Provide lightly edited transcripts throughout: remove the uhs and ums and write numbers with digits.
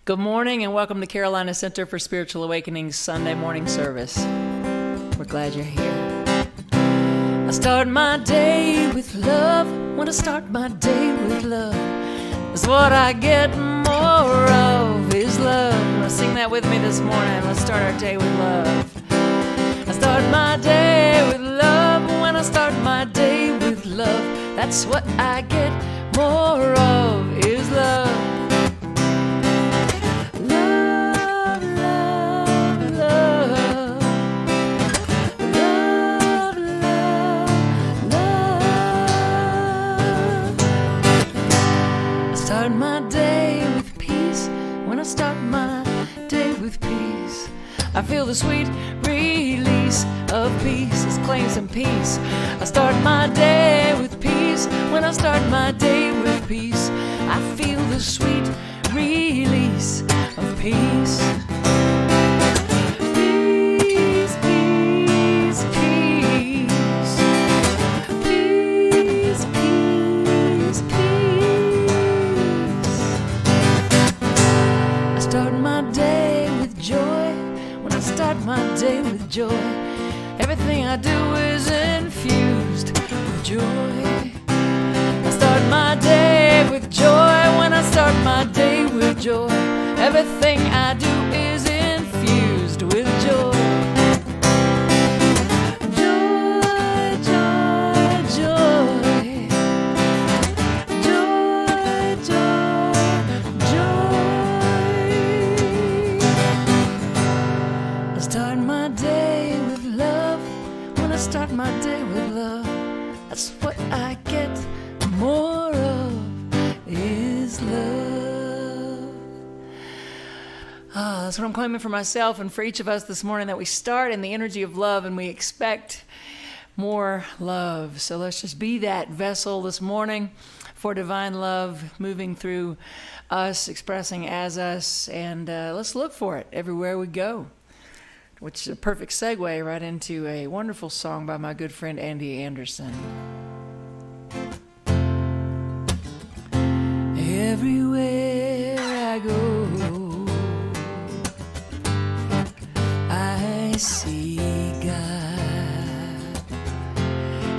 Good morning and welcome to Carolina Center for Spiritual Awakening's Sunday morning service. We're glad you're here. I start my day with love. Want to start my day with love. That's what I get more of is love. Now sing that with me this morning. Let's start our day with love. I start my day with love. When I start my day with love, that's what I get more of is love. Start my day with peace. When I start my day with peace, I feel the sweet release of peace. Let's claim some peace. I start my day with peace. When I start my day with peace, I feel the sweet release of peace. My day with joy. Everything I do is infused with joy. I start my day with joy. When I start my day with joy, everything I do is infused with joy. Joy, joy, joy. Joy, joy, joy. I start my day with love. When I start my day with love, that's what I get more of is love. That's what I'm claiming for myself and for each of us this morning, that we start in the energy of love and we expect more love. So let's just be that vessel this morning for divine love moving through us, expressing as us, and let's look for it everywhere we go. Which is a perfect segue right into a wonderful song by my good friend Andy Anderson. Everywhere I go, I see God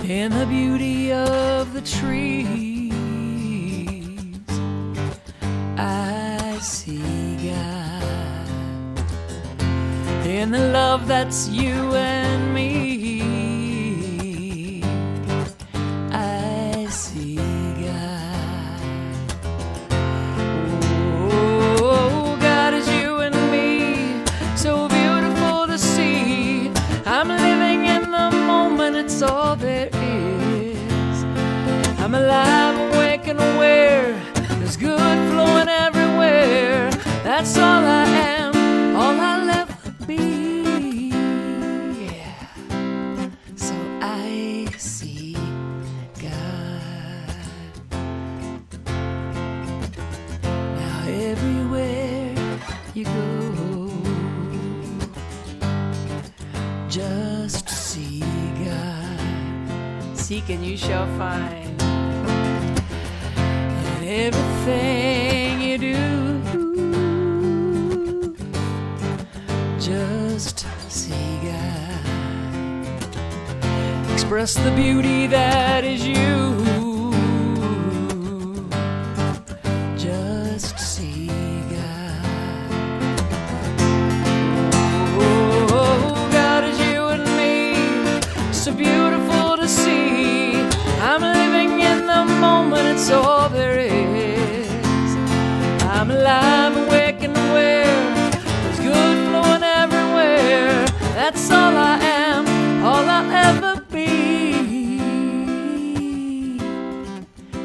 in the beauty of the trees. I see God in the love that's you and me. I see God. Oh, God is you and me, so beautiful to see. I'm living in the moment, it's all there is. I'm alive, awake and aware. There's good flowing everywhere. That's all I am, all I'll ever be. Yeah. So I see God. Now everywhere you go, just see God. Seek and you shall find. And everything you do, just see God. Express the beauty that is you. Just see God. Oh, God is you and me, so beautiful to see. I'm living in the moment, it's all there is. I'm alive, awake and aware. There's good flowing everywhere. That's all I am, all I'll ever be.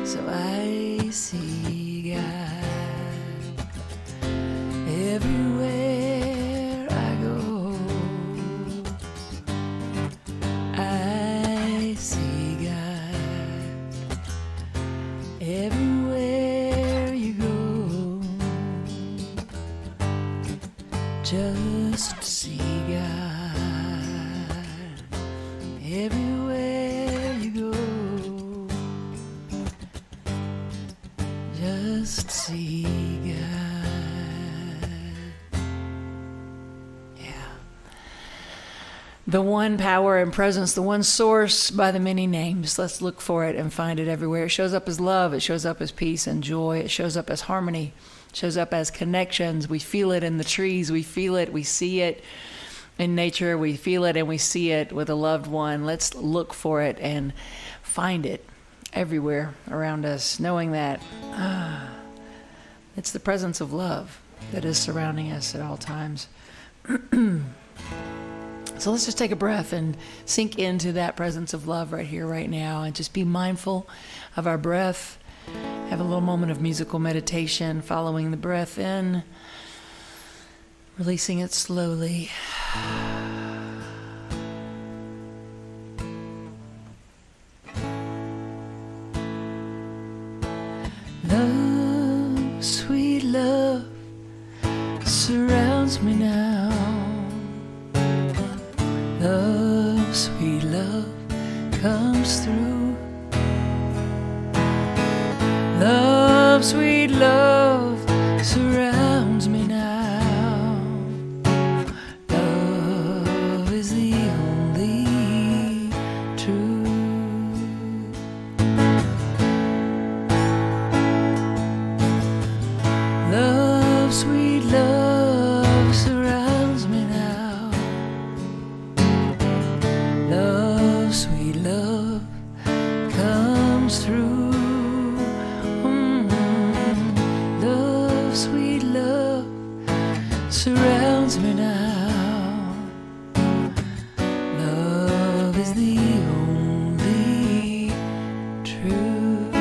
So I see God everywhere I go. I see God everywhere you go. Just see God The one power and presence, the one source by the many names. Let's look for it and find it everywhere. It shows up as love. It shows up as peace and joy. It shows up as harmony. It shows up as connections. We feel it in the trees. We feel it. We see it in nature. We feel it and we see it with a loved one. Let's look for it and find it everywhere around us, knowing that it's the presence of love that is surrounding us at all times. So let's just take a breath and sink into that presence of love right here, right now, and just be mindful of our breath. Have a little moment of musical meditation, following the breath in, releasing it slowly. Love, sweet love, surrounds me now. Love, sweet love, comes through. Love, sweet love, surrounds me now. Love is the only truth. Love, sweet love, surrounds me now. Love, sweet love, comes through. Love, sweet love, surrounds me now. Love is the only truth.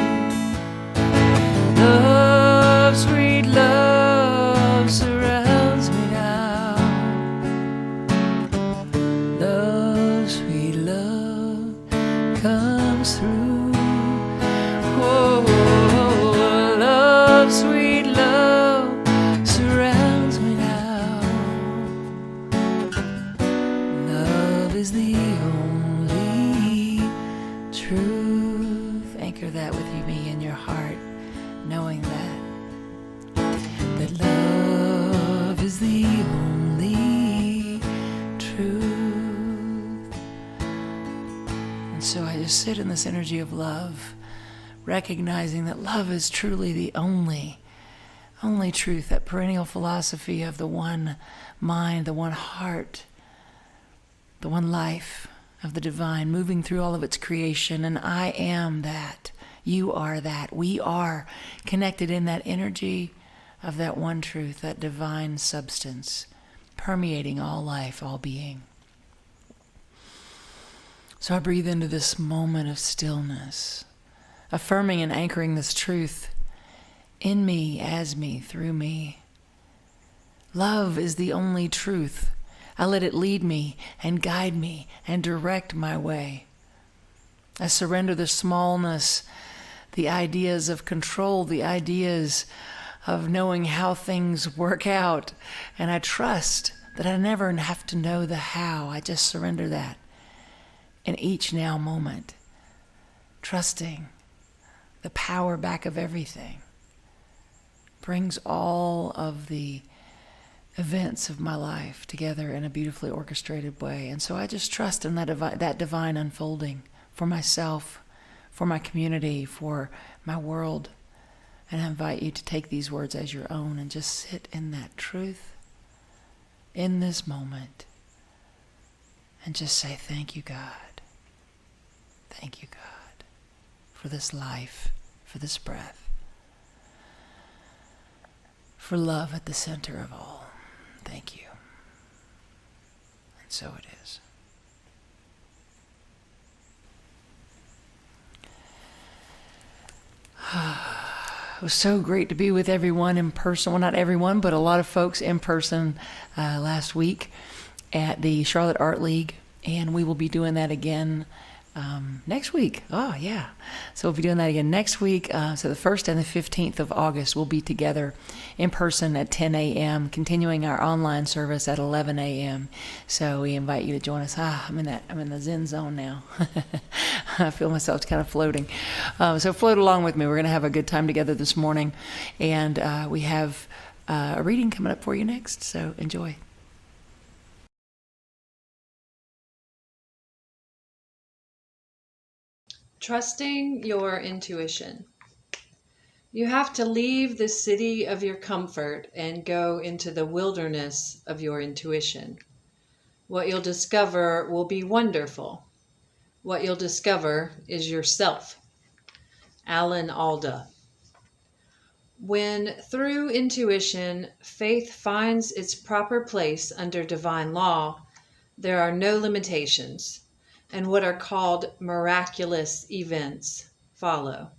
Love, sweet love, surrounds me now. Love, sweet love, comes through. Oh, love, sweet love, surrounds me now. Love is the only truth. Anchor that with me in your heart, knowing that love is the only truth. And so I just sit in this energy of love, recognizing that love is truly the only truth, that perennial philosophy of the one mind, the one heart, the one life of the divine moving through all of its creation. And I am that. You are that. We are connected in that energy of that one truth, that divine substance permeating all life, all being. So I breathe into this moment of stillness, affirming and anchoring this truth in me, as me, through me. Love is the only truth. I let it lead me and guide me and direct my way. I surrender the smallness, the ideas of control, the ideas of knowing how things work out. And I trust that I never have to know the how. I just surrender that in each now moment, trusting the power back of everything brings all of the events of my life together in a beautifully orchestrated way. And so I just trust in that divine unfolding for myself, for my community, for my world. And I invite you to take these words as your own and just sit in that truth in this moment and just say, thank you, God. Thank you, God, for this life, for this breath, for love at the center of all. Thank you. And so it is. It was so great to be with everyone in person. Well, not everyone, but a lot of folks in person last week at the Charlotte Art League. And we will be doing that again next week. Oh, yeah. So we'll be doing that again next week. So the 1st and the 15th of August, we'll be together in person at 10 a.m., continuing our online service at 11 a.m. So we invite you to join us. I'm in the Zen zone now. I feel myself kind of floating. So float along with me. We're going to have a good time together this morning. And we have a reading coming up for you next. So enjoy. Trusting your intuition. You have to leave the city of your comfort and go into the wilderness of your intuition. What you'll discover will be wonderful. What you'll discover is yourself. Alan Alda. When through intuition, faith finds its proper place under divine law, there are no limitations, and what are called miraculous events follow.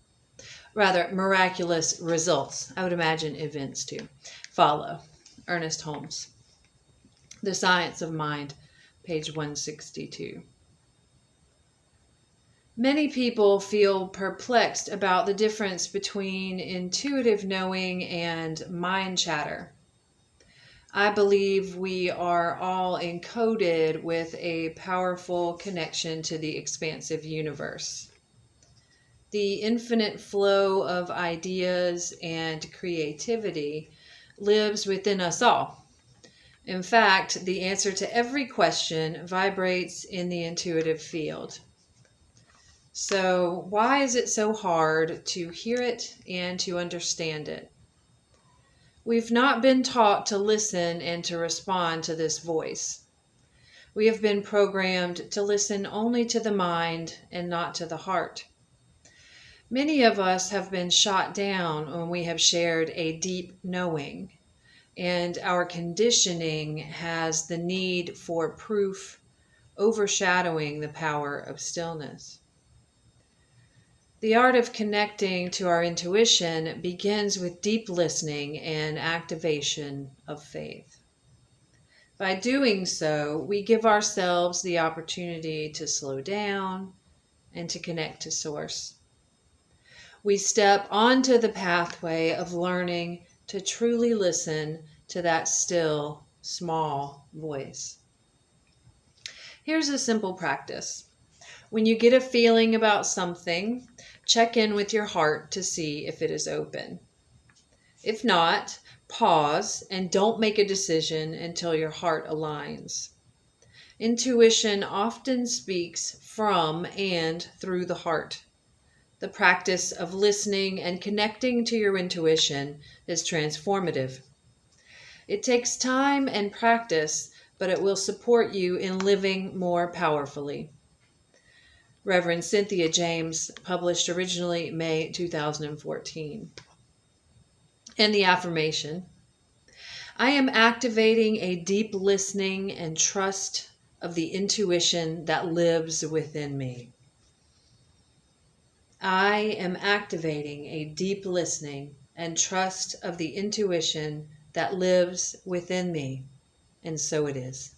Rather, miraculous results, I would imagine events too, follow. Ernest Holmes. The Science of Mind, page 162. Many people feel perplexed about the difference between intuitive knowing and mind chatter. I believe we are all encoded with a powerful connection to the expansive universe. The infinite flow of ideas and creativity lives within us all. In fact, the answer to every question vibrates in the intuitive field. So, why is it so hard to hear it and to understand it? We've not been taught to listen and to respond to this voice. We have been programmed to listen only to the mind and not to the heart. Many of us have been shot down when we have shared a deep knowing, and our conditioning has the need for proof overshadowing the power of stillness. The art of connecting to our intuition begins with deep listening and activation of faith. By doing so, we give ourselves the opportunity to slow down and to connect to Source. We step onto the pathway of learning to truly listen to that still, small voice. Here's a simple practice. When you get a feeling about something, check in with your heart to see if it is open. If not, pause and don't make a decision until your heart aligns. Intuition often speaks from and through the heart. The practice of listening and connecting to your intuition is transformative. It takes time and practice, but it will support you in living more powerfully. Reverend Cynthia James, published originally May 2014. And the affirmation: I am activating a deep listening and trust of the intuition that lives within me. I am activating a deep listening and trust of the intuition that lives within me. And so it is.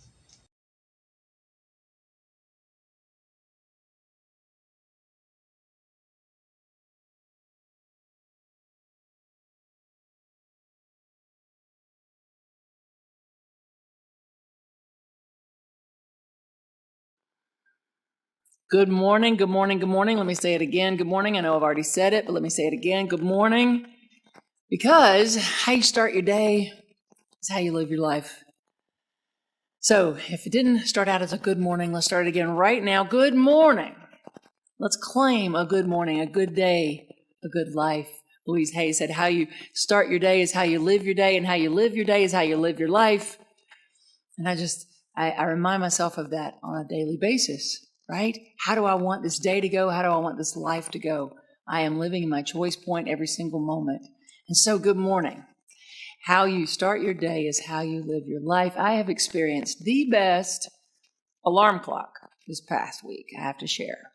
Good morning, good morning, good morning. Let me say it again. Good morning. I know I've already said it, but let me say it again. Good morning. Because how you start your day is how you live your life. So if it didn't start out as a good morning, let's start it again right now. Good morning. Let's claim a good morning, a good day, a good life. Louise Hay said, how you start your day is how you live your day, and how you live your day is how you live your life. And I remind myself of that on a daily basis, right? How do I want this day to go? How do I want this life to go? I am living in my choice point every single moment. And so good morning. How you start your day is how you live your life. I have experienced the best alarm clock this past week, I have to share.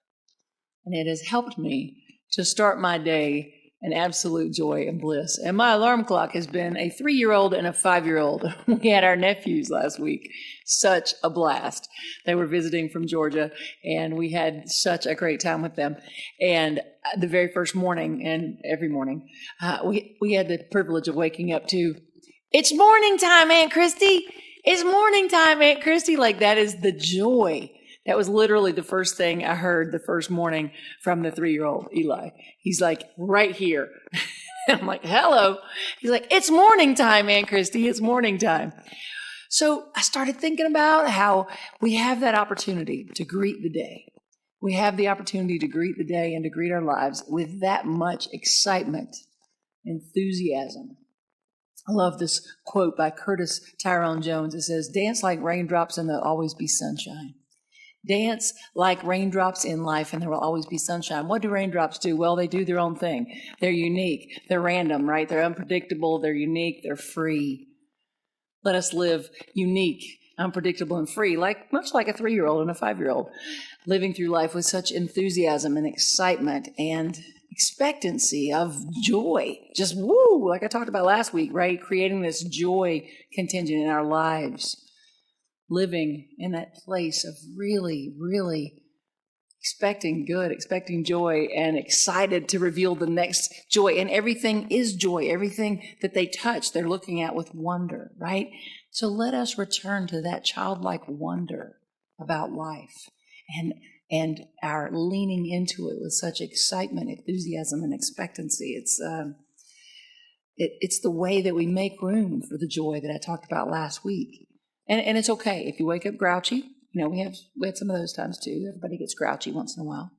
And it has helped me to start my day in absolute joy and bliss. And my alarm clock has been a 3-year-old and a 5-year-old. We had our nephews last week. Such a blast. They were visiting from Georgia, and we had such a great time with them. And the very first morning, and every morning, we had the privilege of waking up to, it's morning time, Aunt Christy. It's morning time, Aunt Christy. Like, that is the joy. That was literally the first thing I heard the first morning from the 3-year-old Eli. He's like, right here. I'm like, hello. He's like, it's morning time, Aunt Christy. It's morning time. So I started thinking about how we have that opportunity to greet the day. We have the opportunity to greet the day and to greet our lives with that much excitement, enthusiasm. I love this quote by Curtis Tyrone Jones. It says, "Dance like raindrops and there'll always be sunshine." Dance like raindrops in life and there will always be sunshine. What do raindrops do? Well, they do their own thing. They're unique. They're random, right? They're unpredictable. They're unique. They're free. Let us live unique, unpredictable, and free, much like a 3-year-old and a 5-year-old, living through life with such enthusiasm and excitement and expectancy of joy. Just woo, like I talked about last week, right? Creating this joy contingent in our lives. Living in that place of really, really expecting good, expecting joy, and excited to reveal the next joy. And everything is joy. Everything that they touch, they're looking at with wonder, right? So let us return to that childlike wonder about life and our leaning into it with such excitement, enthusiasm, and expectancy. It's the way that we make room for the joy that I talked about last week. And it's okay if you wake up grouchy. You know, we had some of those times too. Everybody gets grouchy once in a while.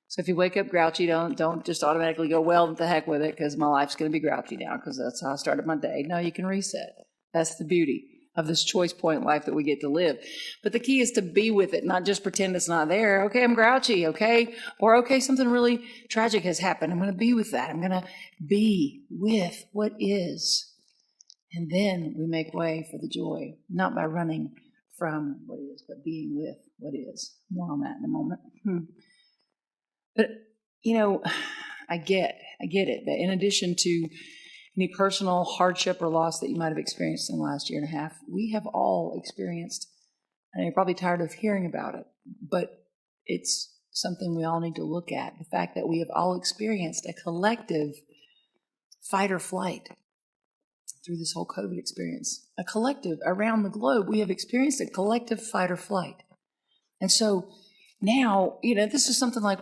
So if you wake up grouchy, don't just automatically go, well, what the heck with it, because my life's going to be grouchy now because that's how I started my day. No, you can reset. That's the beauty of this choice point life that we get to live. But the key is to be with it, not just pretend it's not there. Okay, I'm grouchy, okay? Or, okay, something really tragic has happened. I'm going to be with that. I'm going to be with what is. And then we make way for the joy, not by running from what is, but being with what is. More on that in a moment. But, you know, I get it, that in addition to any personal hardship or loss that you might have experienced in the last year and a half, we have all experienced, and you're probably tired of hearing about it, but it's something we all need to look at. The fact that we have all experienced a collective fight or flight through this whole COVID experience. A collective around the globe, we have experienced a collective fight or flight. And so now, this is something like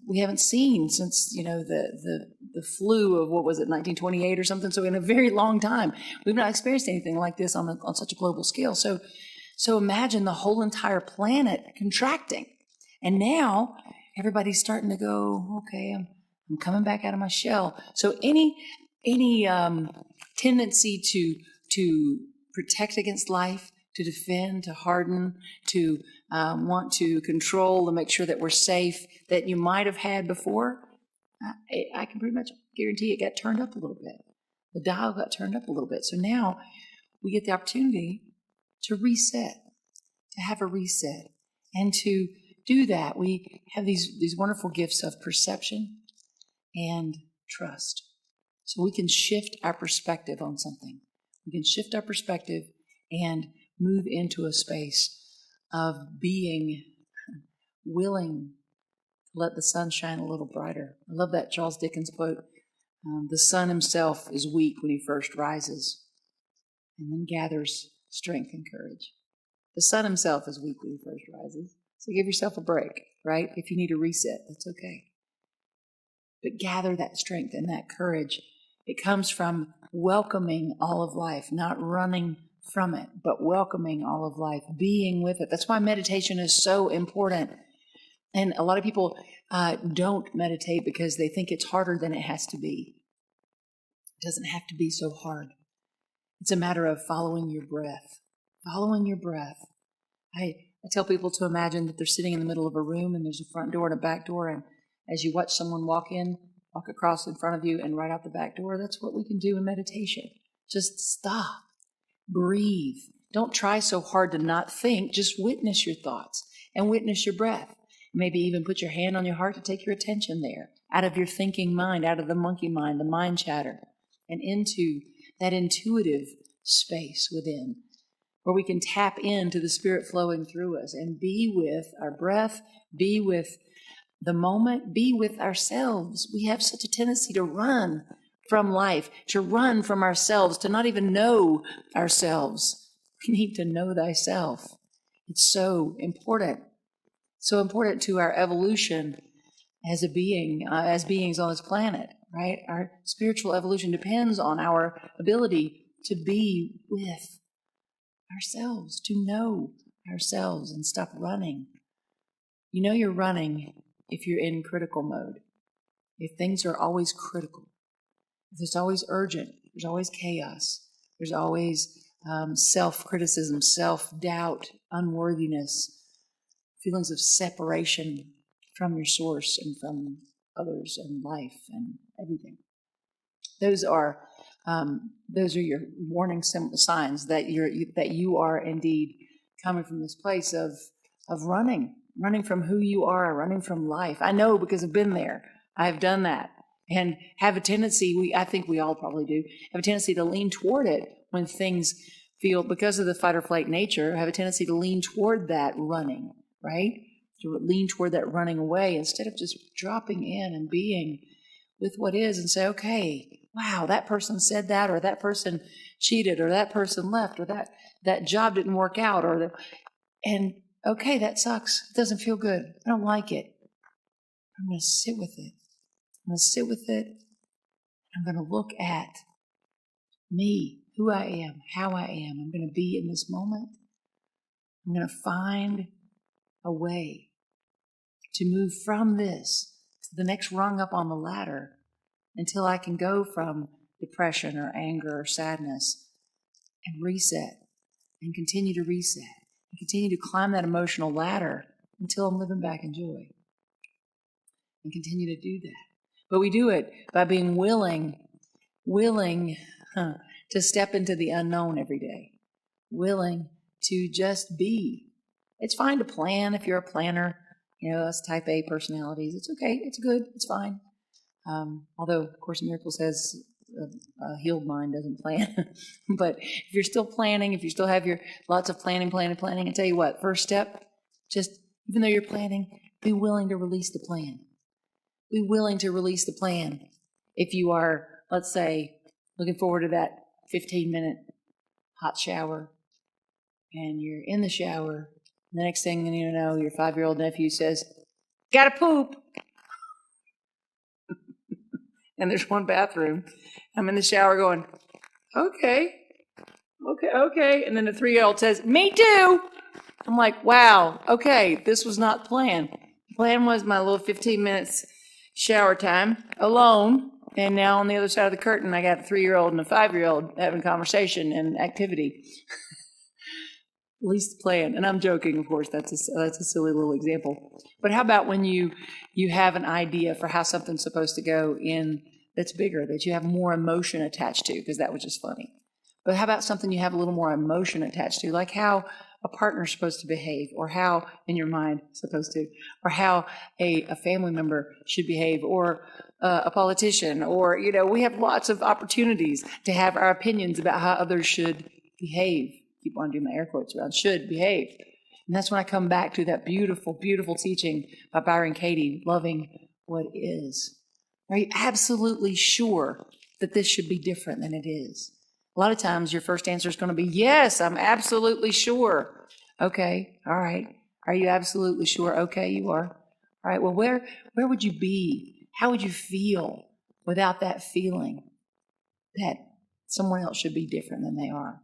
we haven't seen since, the flu of, what was it, 1928 or something. So in a very long time, we've not experienced anything like this on such a global scale. So imagine the whole entire planet contracting. And now everybody's starting to go, okay, I'm coming back out of my shell. So any tendency to protect against life, to defend, to harden, to want to control and make sure that we're safe, that you might have had before, I can pretty much guarantee it got turned up a little bit. The dial got turned up a little bit. So now we get the opportunity to reset, to have a reset. And to do that, we have these wonderful gifts of perception and trust. So we can shift our perspective on something. We can shift our perspective and move into a space of being willing to let the sun shine a little brighter. I love that Charles Dickens quote. The sun himself is weak when he first rises and then gathers strength and courage. The sun himself is weak when he first rises. So give yourself a break, right? If you need a reset, that's okay. But gather that strength and that courage. It comes from welcoming all of life, not running from it, but welcoming all of life, being with it. That's why meditation is so important. And a lot of people don't meditate because they think it's harder than it has to be. It doesn't have to be so hard. It's a matter of following your breath. Following your breath. I tell people to imagine that they're sitting in the middle of a room and there's a front door and a back door, and as you watch someone walk across in front of you and right out the back door, that's what we can do in meditation. Just stop. Breathe. Don't try so hard to not think. Just witness your thoughts and witness your breath. Maybe even put your hand on your heart to take your attention there, out of your thinking mind, out of the monkey mind, the mind chatter, and into that intuitive space within, where we can tap into the Spirit flowing through us and be with our breath, be with the moment, be with ourselves. We have such a tendency to run from life, to run from ourselves, to not even know ourselves. We need to know thyself. It's so important to our evolution as a being, as beings on this planet, right? Our spiritual evolution depends on our ability to be with ourselves, to know ourselves and stop running. You know you're running if you're in critical mode. If things are always critical, if it's always urgent, there's always chaos, there's always self-criticism, self-doubt, unworthiness, feelings of separation from your source and from others and life and everything. Those are your warning signs that you are indeed coming from this place of running from who you are, running from life. I know because I've been there. I've done that, and have a tendency. I think we all probably do have a tendency to lean toward it when things feel, because of the fight or flight nature. Have a tendency to lean toward that running, right? To lean toward that running away instead of just dropping in and being with what is, and say, okay, wow, that person said that, or that person cheated, or that person left, or that job didn't work out, and okay, that sucks. It doesn't feel good. I don't like it. I'm going to sit with it. I'm going to sit with it. I'm going to look at me, who I am, how I am. I'm going to be in this moment. I'm going to find a way to move from this to the next rung up on the ladder until I can go from depression or anger or sadness and reset and continue to reset and continue to climb that emotional ladder until I'm living back in joy, and continue to do that. But we do it by being willing to step into the unknown every day, willing to just be. It's fine to plan if you're a planner. Us type A personalities. It's okay. It's good. It's fine. Although, of course, Miracle says a healed mind doesn't plan. But if you're still planning, if you still have your lots of planning, I tell you what, first step, just even though you're planning, be willing to release the plan. Be willing to release the plan. If you are, let's say, looking forward to that 15-minute hot shower, and you're in the shower, the next thing you know, your 5-year-old nephew says, "Gotta poop." And there's one bathroom. I'm in the shower going, okay. And then the 3-year-old says, "Me too." I'm like, wow, okay, this was not the plan. The plan was my little 15 minutes shower time alone. And now on the other side of the curtain, I got a 3-year-old and a 5-year-old having conversation and activity. At least the plan. And I'm joking, of course. That's a silly little example. But how about when you have an idea for how something's supposed to go in that's bigger, that you have more emotion attached to, because that was just funny. But how about something you have a little more emotion attached to, like how a partner's supposed to behave, or how, in your mind, supposed to, or how a family member should behave, or a politician, or, we have lots of opportunities to have our opinions about how others should behave. Keep on doing my air quotes around should behave. And that's when I come back to that beautiful, beautiful teaching by Byron Katie, loving what is. Are you absolutely sure that this should be different than it is? A lot of times your first answer is going to be, yes, I'm absolutely sure. Okay, all right. Are you absolutely sure? Okay, you are. All right, well, where would you be? How would you feel without that feeling that someone else should be different than they are?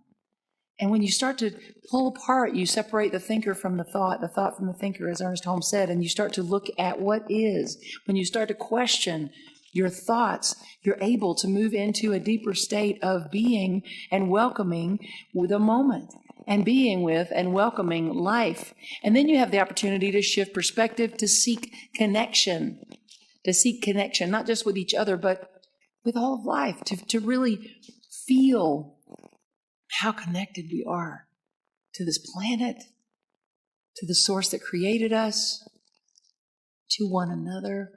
And when you start to pull apart, you separate the thinker from the thought from the thinker, as Ernest Holmes said, and you start to look at what is. When you start to question your thoughts, you're able to move into a deeper state of being and welcoming the moment, and being with and welcoming life. And then you have the opportunity to shift perspective, to seek connection, not just with each other, but with all of life, to really feel how connected we are to this planet, to the source that created us, to one another.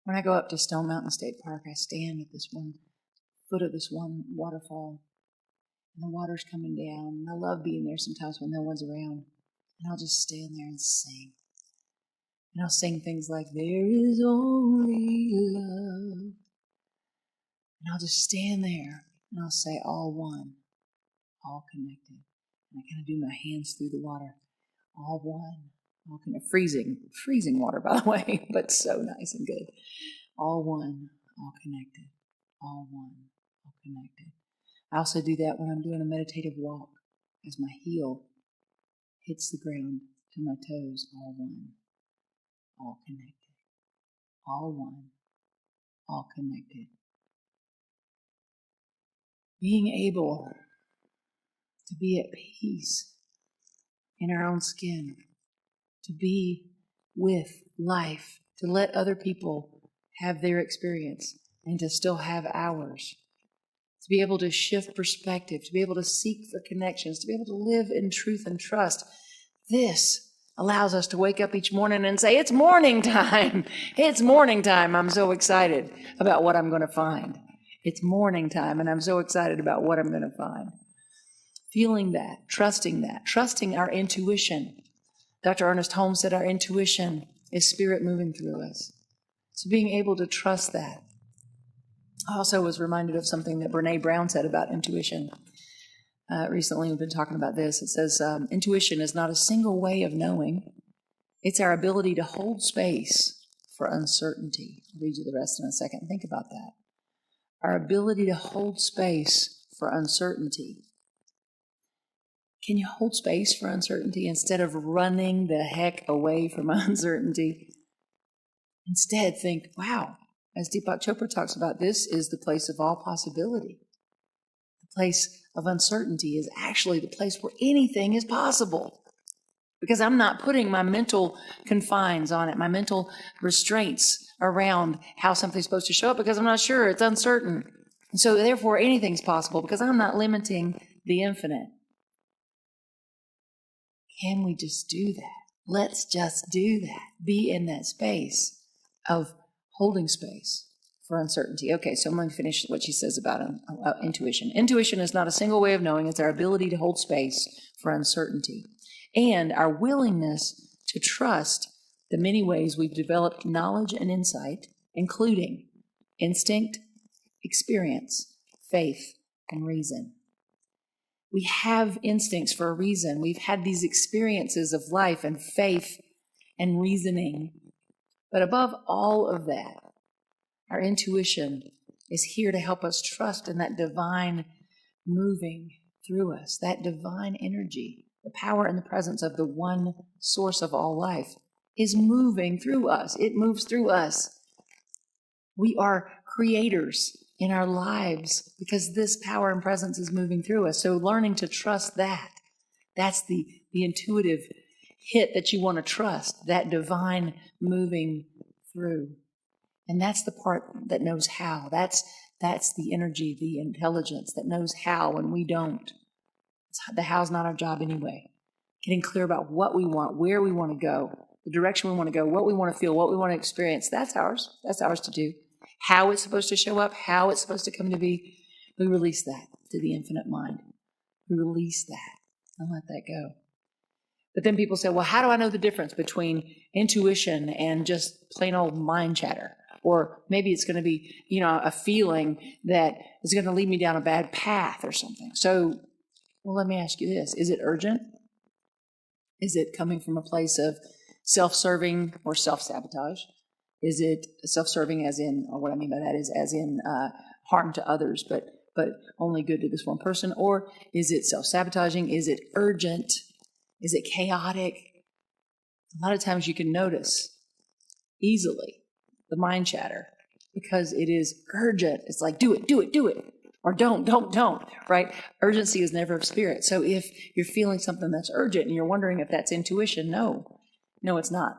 When I go up to Stone Mountain State Park, I stand at this one foot of this one waterfall, and the water's coming down. And I love being there sometimes when no one's around. And I'll just stand there and sing. And I'll sing things like, "There is only love." And I'll just stand there and I'll say, all one, all connected. And I kind of do my hands through the water. All one, all connected. Freezing water, by the way, but so nice and good. All one, all connected. All one, all connected. I also do that when I'm doing a meditative walk, as my heel hits the ground to my toes, all one. all connected. All one, all connected. Being able to be at peace in our own skin, to be with life, to let other people have their experience and to still have ours, to be able to shift perspective, to be able to seek for connections, to be able to live in truth and trust. This allows us to wake up each morning and say, it's morning time. It's morning time. I'm so excited about what I'm going to find. It's morning time, and I'm so excited about what I'm going to find. Feeling that, trusting our intuition. Dr. Ernest Holmes said our intuition is spirit moving through us. So being able to trust that. I also was reminded of something that Brene Brown said about intuition. Recently, we've been talking about this. It says, intuition is not a single way of knowing. It's our ability to hold space for uncertainty. I'll read you the rest in a second. Think about that. Our ability to hold space for uncertainty. Can you hold space for uncertainty instead of running the heck away from uncertainty? Instead, think, wow, as Deepak Chopra talks about, this is the place of all possibility. The place of uncertainty is actually the place where anything is possible. Because I'm not putting my mental confines on it, my mental restraints around how something's supposed to show up, because I'm not sure, it's uncertain. And so therefore anything's possible because I'm not limiting the infinite. Can we just do that? Let's just do that. Be in that space of holding space for uncertainty. Okay, so I'm going to finish what she says about intuition. Intuition is not a single way of knowing. It's our ability to hold space for uncertainty and our willingness to trust the many ways we've developed knowledge and insight, including instinct, experience, faith, and reason. We have instincts for a reason. We've had these experiences of life and faith and reasoning. But above all of that, our intuition is here to help us trust in that divine moving through us, that divine energy, the power and the presence of the one source of all life is moving through us. It moves through us. We are creators in our lives because this power and presence is moving through us. So learning to trust that, that's the intuitive hit that you want to trust, that divine moving through. And that's the part that knows how. That's the energy, the intelligence that knows how when we don't. The how's not our job anyway. Getting clear about what we want, where we want to go, the direction we want to go, what we want to feel, what we want to experience. That's ours. That's ours to do. How it's supposed to show up, how it's supposed to come to be. We release that to the infinite mind. We release that and let that go. But then people say, well, how do I know the difference between intuition and just plain old mind chatter? Or maybe it's going to be, a feeling that is going to lead me down a bad path or something. So, well, let me ask you this. Is it urgent? Is it coming from a place of self-serving or self-sabotage? Is it self-serving as in, or what I mean by that is as in harm to others, but only good to this one person? Or is it self-sabotaging? Is it urgent? Is it chaotic? A lot of times you can notice easily the mind chatter because it is urgent. It's like, do it. Or don't, right? Urgency is never of spirit. So if you're feeling something that's urgent and you're wondering if that's intuition, no, it's not.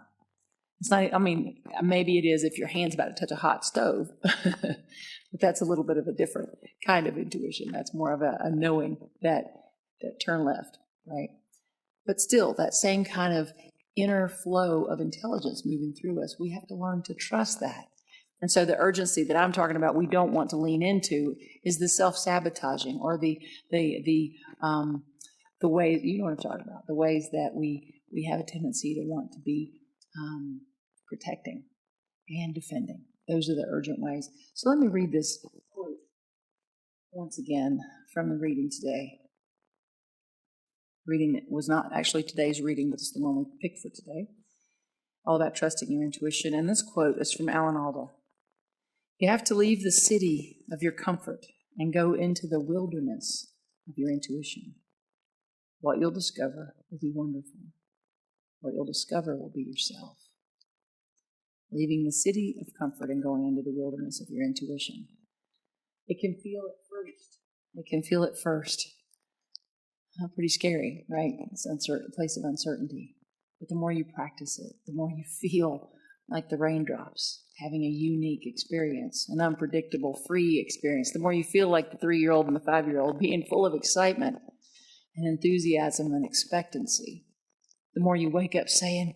It's not, maybe it is if your hand's about to touch a hot stove, but that's a little bit of a different kind of intuition. That's more of a knowing that turn left, right? But still, that same kind of inner flow of intelligence moving through us, we have to learn to trust that. And so the urgency that I'm talking about, we don't want to lean into, is the self-sabotaging or the ways, you know what I'm talking about, the ways that we have a tendency to want to be protecting and defending. Those are the urgent ways. So let me read this quote once again from the reading today. Reading that was not actually today's reading, but it's the one we picked for today. All about trusting your intuition. And this quote is from Alan Alda. You have to leave the city of your comfort and go into the wilderness of your intuition. What you'll discover will be wonderful. What you'll discover will be yourself. leaving the city of comfort and going into the wilderness of your intuition. It can feel at first. Pretty scary, right? It's a place of uncertainty. But the more you practice it, the more you feel like the raindrops, having a unique experience, an unpredictable, free experience. The more you feel like the 3-year-old and the 5-year-old, being full of excitement and enthusiasm and expectancy. The more you wake up saying,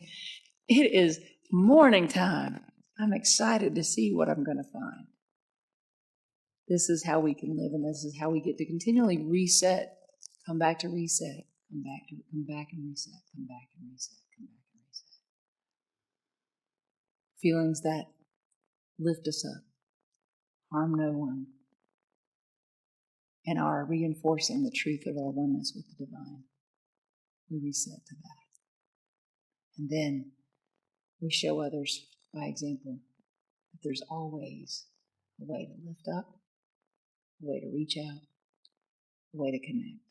it is morning time. I'm excited to see what I'm going to find. This is how we can live, and this is how we get to continually reset. Come back to reset. Come back and reset. Come back and reset. Come back and reset. Feelings that lift us up, harm no one, and are reinforcing the truth of our oneness with the divine. We reset to that. And then we show others by example that there's always a way to lift up, a way to reach out, a way to connect,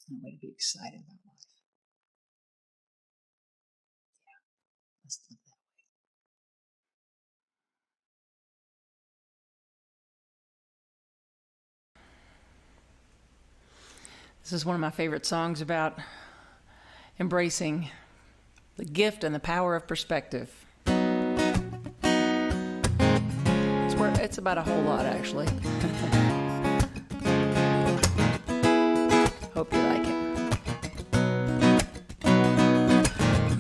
and a way to be excited about life. Yeah, let's live that way. This is one of my favorite songs about embracing the gift and the power of perspective. It's about a whole lot, actually. Hope you like it.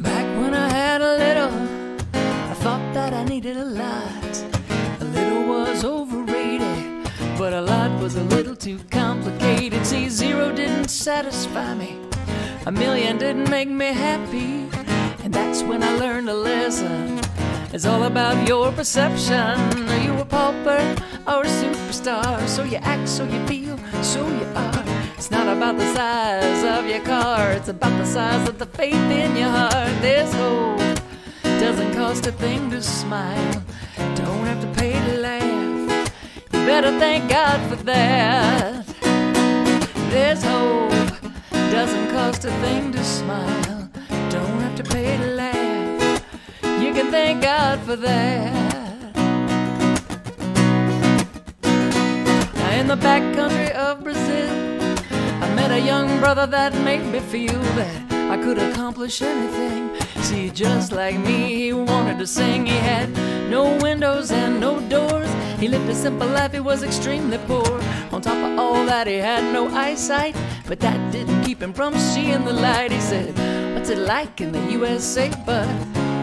Back when I had a little, I thought that I needed a lot. A little was overrated, but a lot was a little too complicated. See, 0 didn't satisfy me, 1,000,000 didn't make me happy, and that's when I learned a lesson. It's all about your perception. Are you a pauper or a superstar? So you act, so you feel, so you are. It's not about the size of your car, it's about the size of the faith in your heart. This hope doesn't cost a thing to smile. Don't have to pay to laugh. You better thank God for that. This hope doesn't cost a thing to smile. Don't have to pay to laugh. You can thank God for that. Now in the backcountry of Brazil, I met a young brother that made me feel that I could accomplish anything. See, just like me, he wanted to sing. He had no windows and no doors. He lived a simple life, he was extremely poor. On top of all that, he had no eyesight, but that didn't keep him from seeing the light. He said, what's it like in the USA? But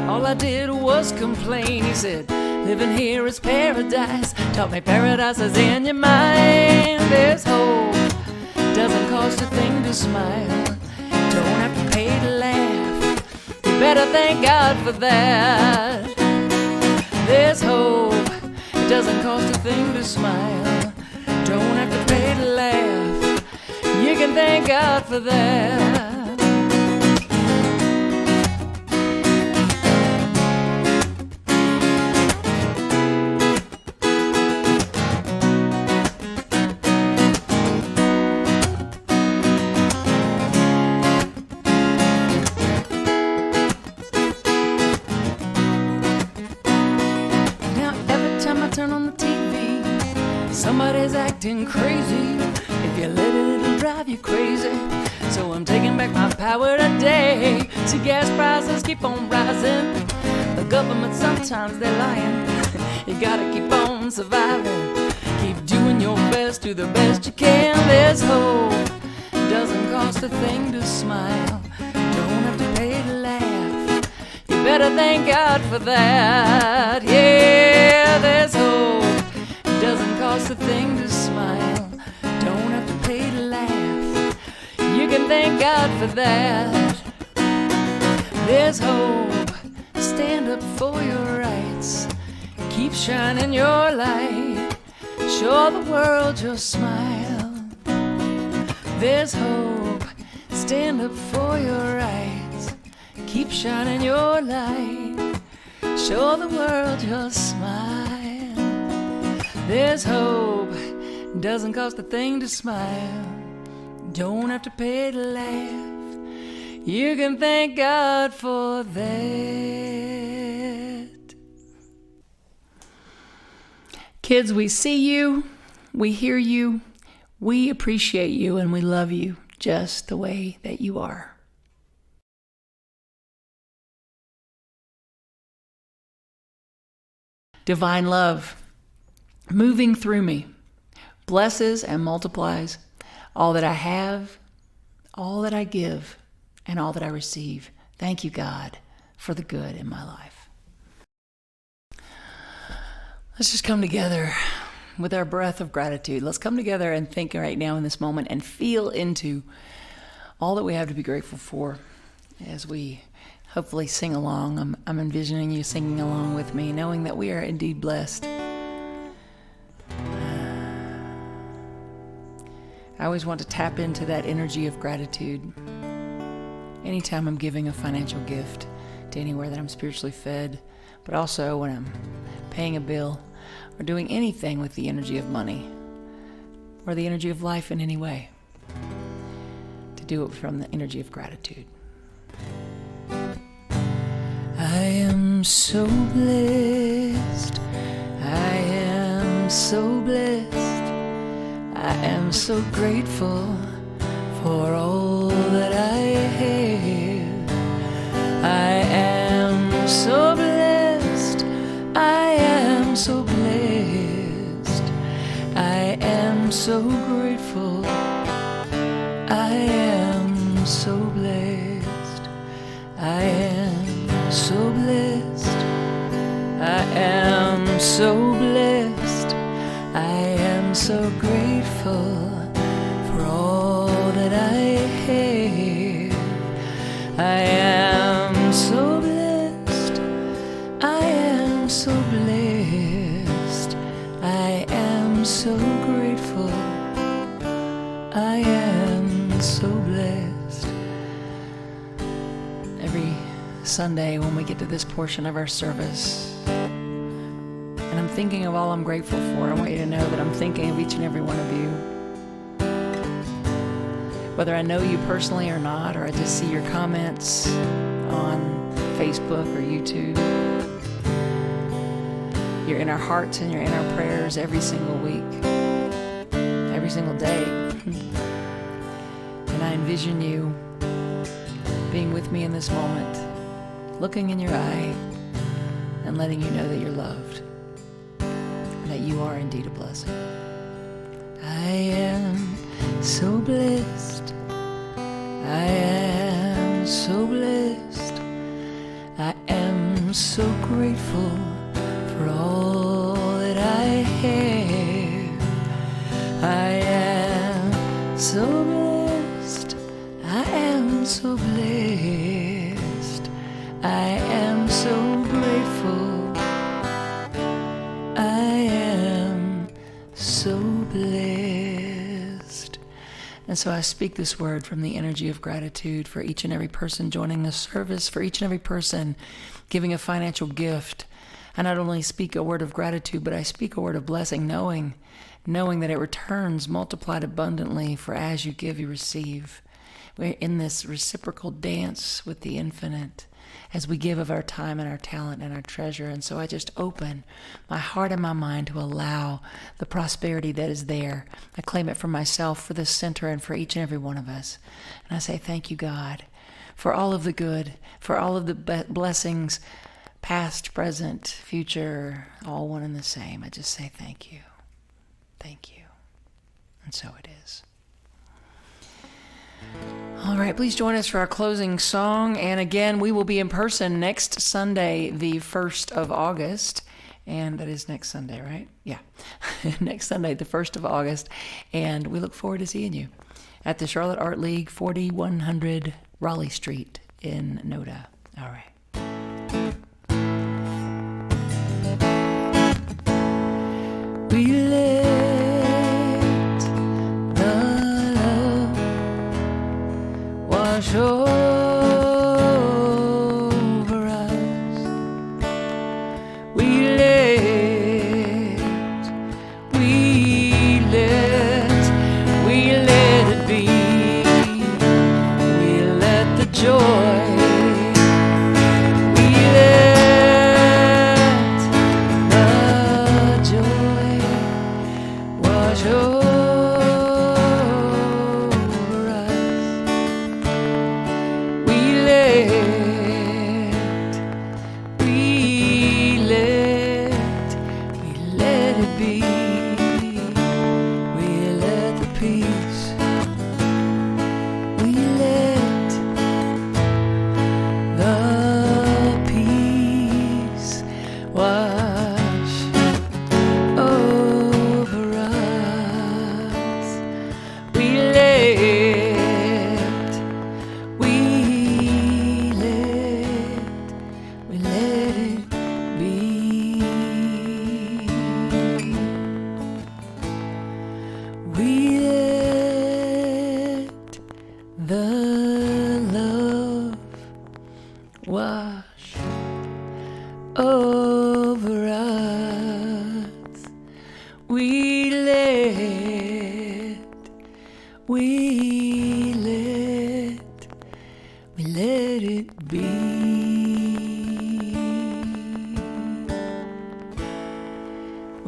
all I did was complain. He said, living here is paradise. Taught me paradise is in your mind. There's hope, doesn't cost a thing to smile. Don't have to pay to laugh. You better thank God for that. There's hope, it doesn't cost a thing to smile. Don't have to pay to laugh. You can thank God for that. Turn on the TV, somebody's acting crazy. If you let it, it'll drive you crazy. So I'm taking back my power today. See, gas prices keep on rising. The government, sometimes they're lying. You gotta keep on surviving. Keep doing your best, do the best you can. There's hope, it doesn't cost a thing to smile. Don't have to pay to laugh. You better thank God for that. Yeah, there's hope, it doesn't cost a thing to smile. Don't have to pay to laugh. You can thank God for that. There's hope, stand up for your rights. Keep shining your light. Show the world your smile. There's hope, stand up for your rights. Keep shining your light. Show the world your smile. There's hope, doesn't cost a thing to smile. Don't have to pay to laugh. You can thank God for that. Kids, we see you, we hear you, we appreciate you, and we love you just the way that you are. Divine love, moving through me, blesses and multiplies all that I have, all that I give, and all that I receive. Thank you, God, for the good in my life. Let's just come together with our breath of gratitude. Let's come together and think right now in this moment and feel into all that we have to be grateful for as we hopefully sing along. I'm envisioning you singing along with me, knowing that we are indeed blessed. I always want to tap into that energy of gratitude anytime I'm giving a financial gift to anywhere that I'm spiritually fed, but also when I'm paying a bill or doing anything with the energy of money or the energy of life in any way, to do it from the energy of gratitude. I am so blessed. I am so blessed. I am so grateful for all that I have. I am so blessed. I am so blessed. I am so grateful. I am so blessed. I am so blessed. I am so blessed. I am so grateful for all that I have. I am so blessed. I am so blessed. I am so grateful. I am so blessed. Every Sunday when we get to this portion of our service, and I'm thinking of all I'm grateful for, I want you to know that I'm thinking of each and every one of you. Whether I know you personally or not, or I just see your comments on Facebook or YouTube, you're in our hearts and you're in our prayers every single week, every single day. And I envision you being with me in this moment, looking in your eye and letting you know that you're loved, and that you are indeed a blessing. I am so blessed. I am so blessed. I am so grateful for all that I have. I am so blessed. I am so blessed. I am so grateful. I am so blessed. And so I speak this word from the energy of gratitude for each and every person joining this service, for each and every person giving a financial gift. I not only speak a word of gratitude, but I speak a word of blessing, knowing that it returns multiplied abundantly, for as you give, you receive. We're in this reciprocal dance with the infinite as we give of our time and our talent and our treasure. And so I just open my heart and my mind to allow the prosperity that is there. I claim it for myself, for this center, and for each and every one of us. And I say, thank you, God, for all of the good, for all of the blessings, past, present, future, all one and the same. I just say thank you. Thank you. And so it is. All right, please join us for our closing song. And again, we will be in person next Sunday, the 1st of August. And that is next Sunday, right? Yeah. Next Sunday, the 1st of August. And we look forward to seeing you at the Charlotte Art League, 4100 Raleigh Street in Noda. All right. We let the love wash over us. We let it be. We let the joy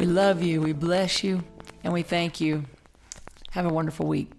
We love you, we bless you, and we thank you. Have a wonderful week.